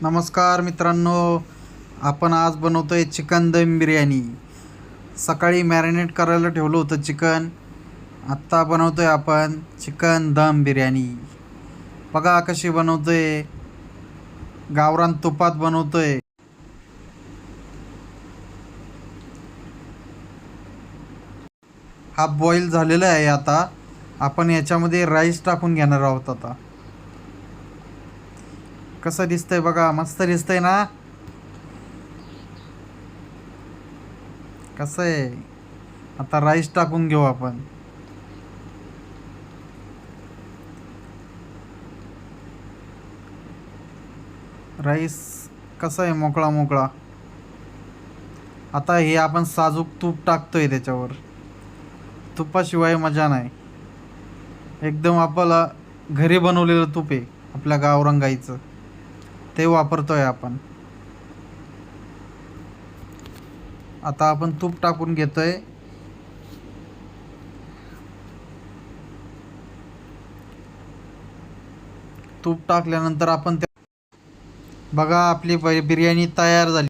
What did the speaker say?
नमस्कार मित्रांनो, आपण आज बनवतोय चिकन दम बिर्याणी. सकाळी मॅरिनेट करायला ठेवलं होतं चिकन. आत्ता बनवतोय आपण चिकन दम बिर्याणी. बघा कशी बनवतोय. गावरान तुपात बनवतोय. हा बॉईल झालेला आहे. आता आपण याच्यामध्ये राईस टाकून घेणार आहोत. आता कसं दिसतंय बघा, मस्त दिसतंय ना. कसं आहे. आता राईस टाकून घेऊ आपण. राईस कसा आहे, मोकळा मोकळा. आता हे आपण साजूक तूप टाकतोय त्याच्यावर. तुपाशिवाय मजा नाही. एकदम आपल्याला घरी बनवलेलं तूप आहे, आपल्या गावरान गाईचं. ते वापरतोय आपण. आता आपण तूप टाकून घेतोय. तूप टाकल्यानंतर आपण बघा आपली बिर्याणी तयार झाली.